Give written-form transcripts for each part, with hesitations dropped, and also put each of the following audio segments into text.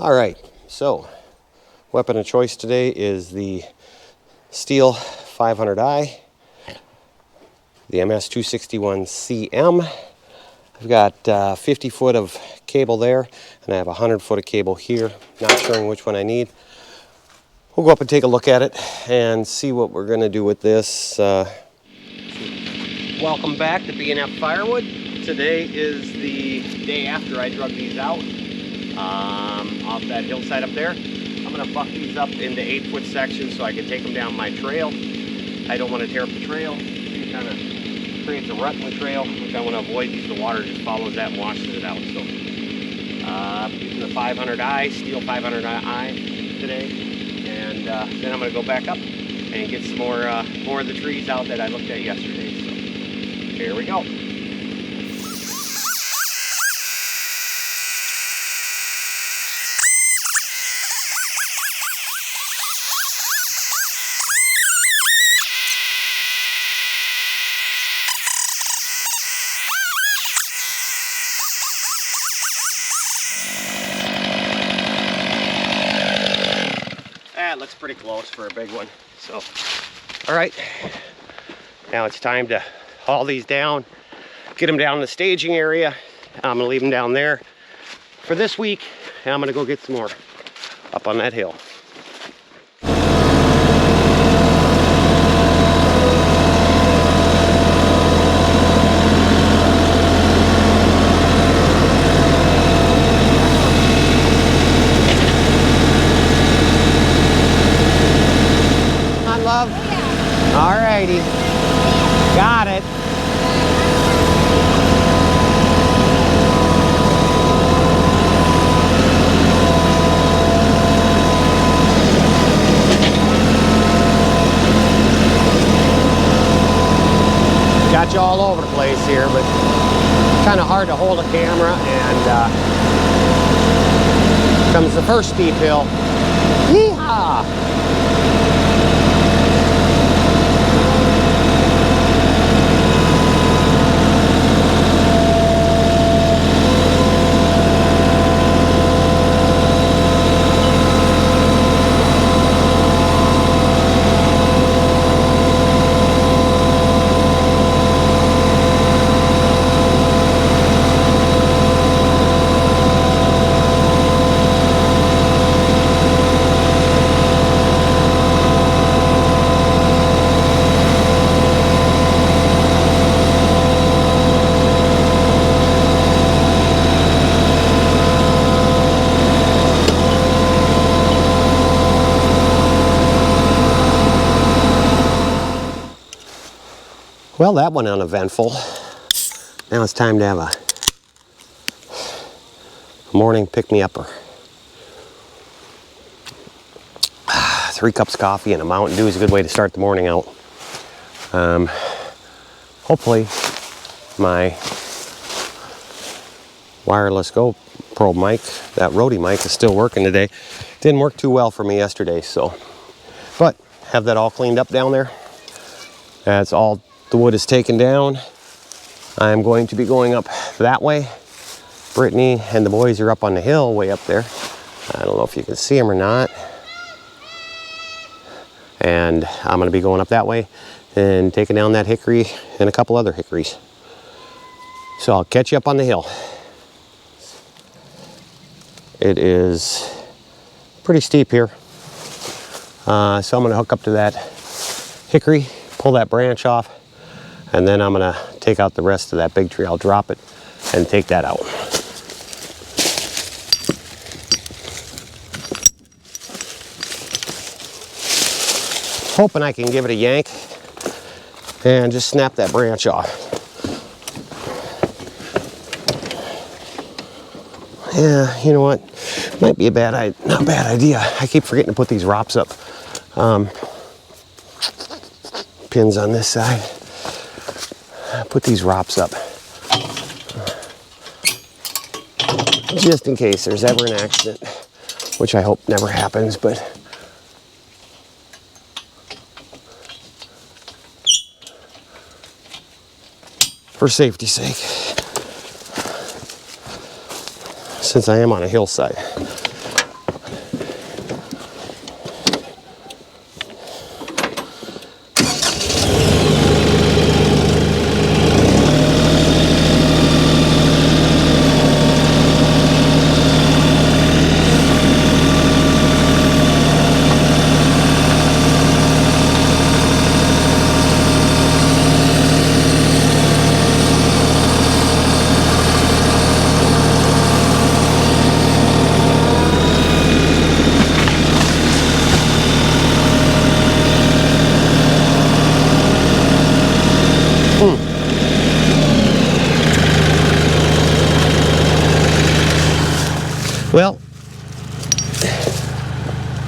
All right, so weapon of choice today is the Steel 500i, the MS261CM. I've got 50 foot of cable there, and I have 100 foot of cable here. Not sure which one I need. We'll go up and take a look at it and see what we're going to do with this. Welcome back to B&F Firewood. Today is the day after I drug these out off that hillside up there. I'm going to buck these up into 8-foot sections so I can take them down my trail. I don't want to tear up the trail. It kind of creates a rut in the trail, which I want to avoid because the water just follows that and washes it out. So using the 500i, Steel 500i today, and then I'm going to go back up and get some more of the trees out that I looked at yesterday. So here we go. That looks pretty close for a big one. So, all right, now it's time to haul these down, get them down to the staging area. I'm gonna leave them down there for this week, and I'm gonna go get some more up on that hill. Alrighty, got it. Got you all over the place here, but kind of hard to hold a camera, and comes the first steep hill. Yeehaw! Well, that went uneventful. Now it's time to have a morning pick-me-upper. 3 cups of coffee and a Mountain Dew is a good way to start the morning out. Hopefully my wireless GoPro mic, that Rode mic, is still working today. Didn't work too well for me yesterday, so. But have that all cleaned up down there. That's all. The wood is taken down. I'm going to be going up that way. Brittany and the boys are up on the hill way up there. I don't know if you can see them or not. And I'm going to be going up that way and taking down that hickory and a couple other hickories. So I'll catch you up on the hill. It is pretty steep here. So I'm going to hook up to that hickory, pull that branch off, and then I'm gonna take out the rest of that big tree. I'll drop it and take that out. Hoping I can give it a yank and just snap that branch off. Yeah, you know what? Might be not a bad idea. I keep forgetting to put these ROPS up. Pins on this side. Put these ROPS up just in case there's ever an accident, which I hope never happens, but for safety's sake, since I am on a hillside.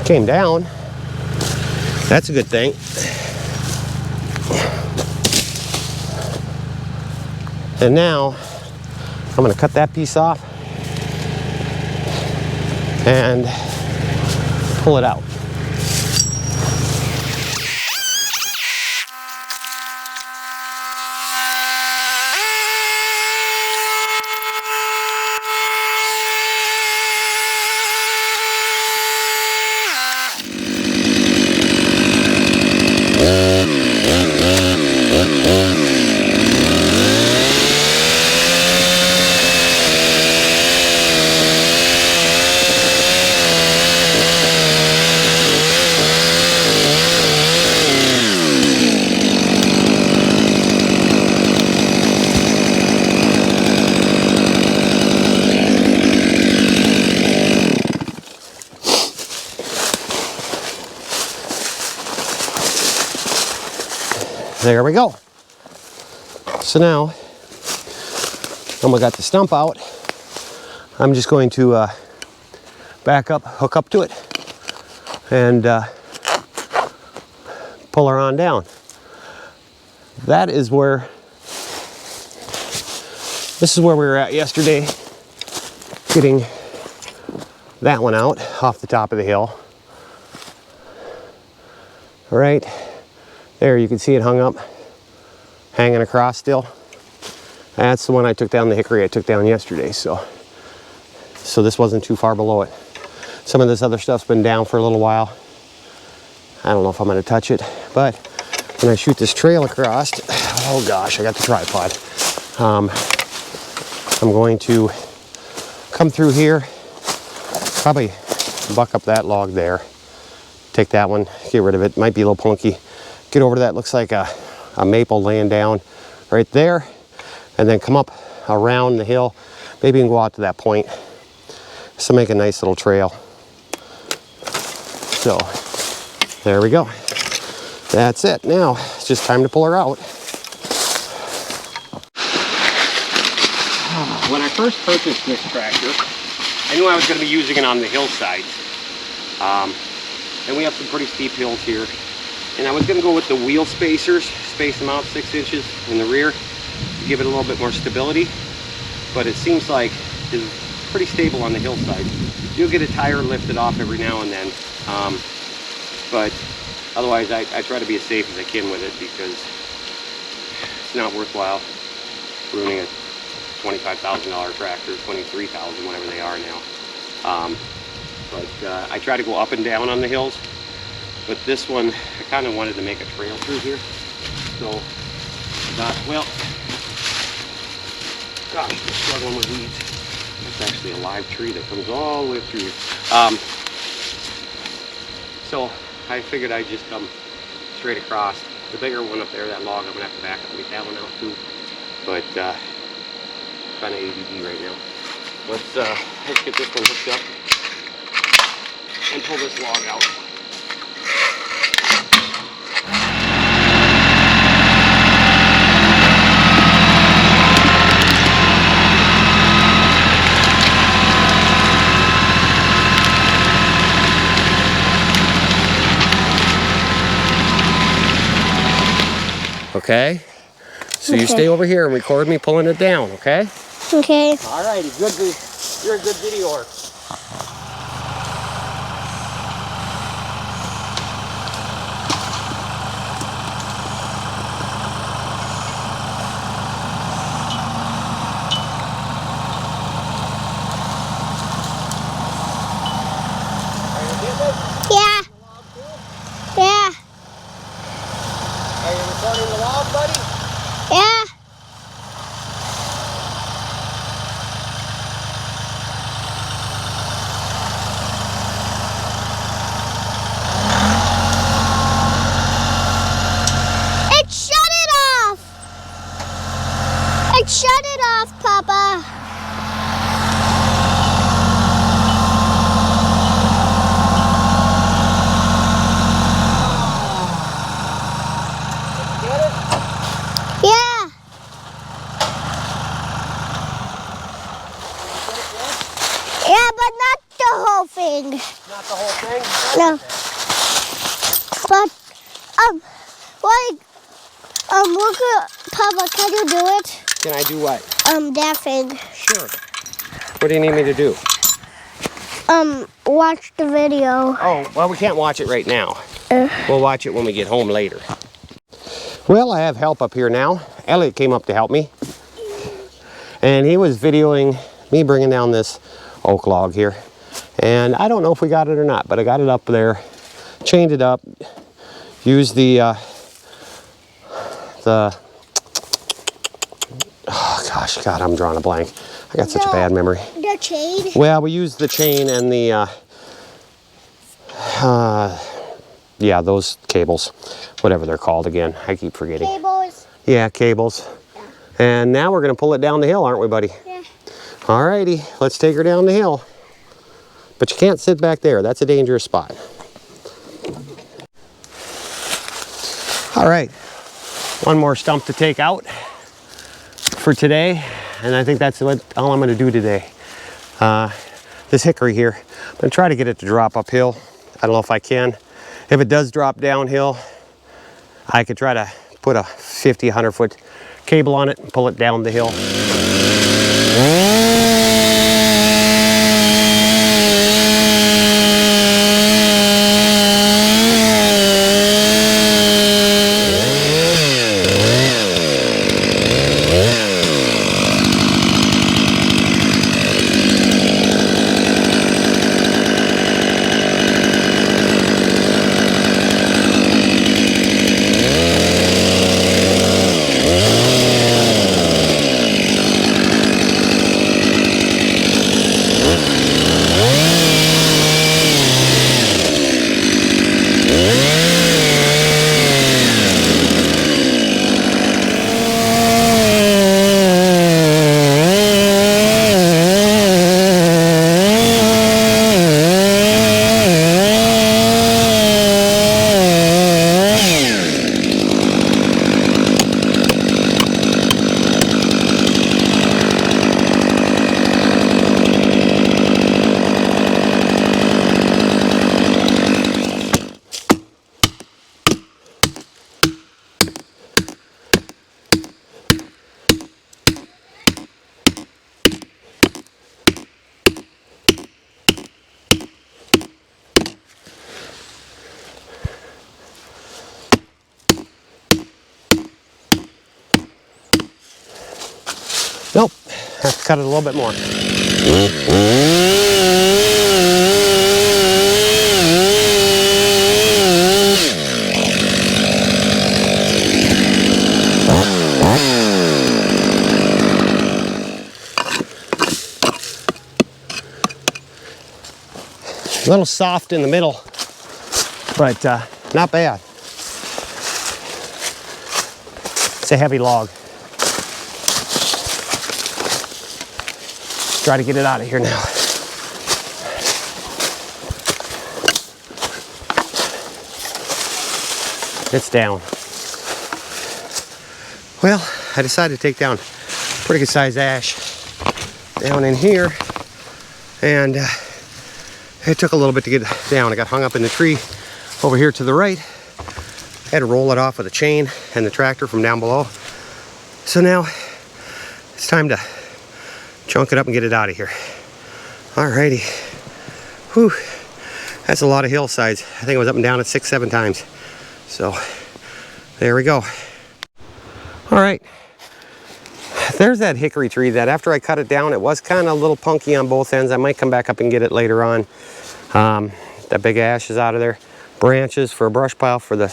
came down. That's a good thing. And now I'm going to cut that piece off and pull it out. There we go. So now, I got the stump out. I'm just going to back up, hook up to it, and pull her on down. That is where, this is where we were at yesterday, getting that one out off the top of the hill. Right there, you can see it hung up, hanging across still. That's the one I took down, the hickory I took down yesterday, so this wasn't too far below it. Some of this other stuff's been down for a little while. I don't know if I'm gonna touch it, but when I shoot this trail across, oh gosh, I got the tripod. I'm going to come through here, probably buck up that log there, take that one, get rid of it, might be a little plunky. Get over to that, looks like a maple laying down right there, and then come up around the hill, maybe even go out to that point. So make a nice little trail. So there we go. That's it. Now it's just time to pull her out. When I first purchased this tractor, I knew I was going to be using it on the hillside. And we have some pretty steep hills here. And I was going to go with the wheel spacers, space them out 6 inches in the rear to give it a little bit more stability. But it seems like it's pretty stable on the hillside. You'll get a tire lifted off every now and then. But otherwise, I try to be as safe as I can with it because it's not worthwhile ruining a $25,000 tractor, $23,000, whatever they are now. But I try to go up and down on the hills. But this one, I kind of wanted to make a trail through here. So I thought, well, gosh, I'm struggling with weeds. That's actually a live tree that comes all the way through here. So I figured I'd just come straight across. The bigger one up there, that log, I'm gonna have to back up and get that one out too. But kind of ADD right now. Let's get this one hooked up and pull this log out. Okay, so you stay over here and record me pulling it down, okay? Okay. All righty, good. You're a good videoer. Are you getting it? Yeah. Yeah. Are you recording the log, buddy? Yeah. thing. Not the whole thing? No. But, look at, Papa, can you do it? Can I do what? That thing. Sure. What do you need me to do? Watch the video. Oh, well, we can't watch it right now. We'll watch it when we get home later. Well, I have help up here now. Elliot came up to help me. And he was videoing me bringing down this oak log here. And I don't know if we got it or not, but I got it up there, chained it up, used oh gosh, God, I'm drawing a blank. I got such a bad memory. The chain? Well, we used the chain and the, yeah, those cables, whatever they're called again. I keep forgetting. Cables? Yeah, cables. Yeah. And now we're going to pull it down the hill, aren't we, buddy? Yeah. Alrighty, let's take her down the hill. But you can't sit back there. That's a dangerous spot. All right, one more stump to take out for today. And I think that's all I'm going to do today. This hickory here, I'm going to try to get it to drop uphill. I don't know if I can. If it does drop downhill, I could try to put a 50, 100 foot cable on it and pull it down the hill. Nope, have to cut it a little bit more. A little soft in the middle, but not bad. It's a heavy log. Try to get it out of here now. It's down. Well, I decided to take down a pretty good sized ash down in here, and it took a little bit to get down. I got hung up in the tree over here to the right. I had to roll it off with a chain and the tractor from down below. So now it's time to chunk it up and get it out of here. Alrighty. Whew. That's a lot of hillsides. I think it was up and down it 6-7 times. So there we go. Alright. There's that hickory tree that after I cut it down, it was kind of a little punky on both ends. I might come back up and get it later on. That big ash is out of there. Branches for a brush pile for the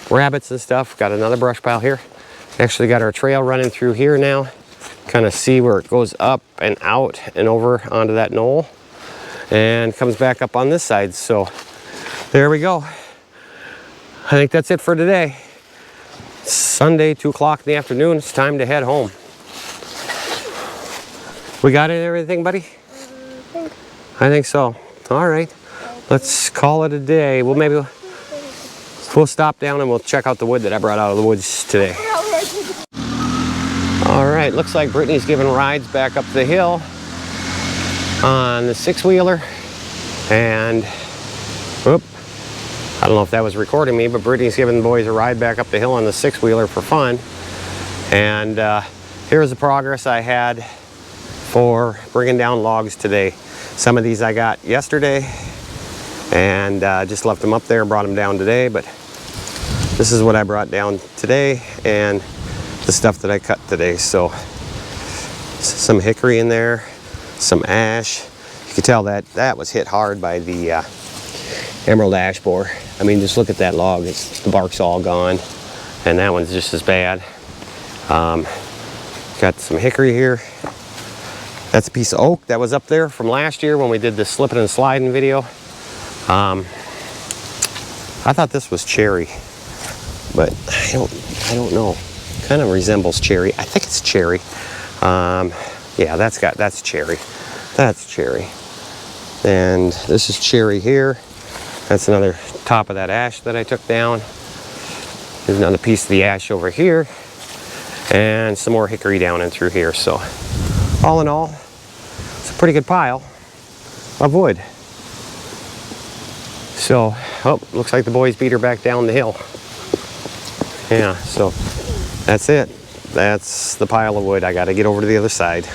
rabbits and stuff. Got another brush pile here. Actually got our trail running through here now. Kind of see where it goes up and out and over onto that knoll and comes back up on this side. So there we go. I think that's it for today. It's Sunday, 2 o'clock in the afternoon. It's time to head home. We got everything, buddy? I think so. All right, let's call it a day. We'll stop down and we'll check out the wood that I brought out of the woods today. All right, looks like Brittany's giving rides back up the hill on the 6-wheeler. And, whoop, I don't know if that was recording me, but Brittany's giving the boys a ride back up the hill on the 6-wheeler for fun. And here's the progress I had for bringing down logs today. Some of these I got yesterday and just left them up there and brought them down today, but this is what I brought down today and the stuff that I cut today. So some hickory in there, some ash. You can tell that that was hit hard by the emerald ash borer. I mean, just look at that log. The bark's all gone, and that one's just as bad. Got some hickory here. That's a piece of oak that was up there from last year when we did the slipping and sliding video. I thought this was cherry, but I don't know. Kind of resembles cherry. I think it's cherry. Yeah, that's cherry. That's cherry. And this is cherry here. That's another top of that ash that I took down. There's another piece of the ash over here, and some more hickory down and through here. So all in all, it's a pretty good pile of wood. So, oh, looks like the boys beat her back down the hill. Yeah, so that's it. That's the pile of wood. I got to get over to the other side.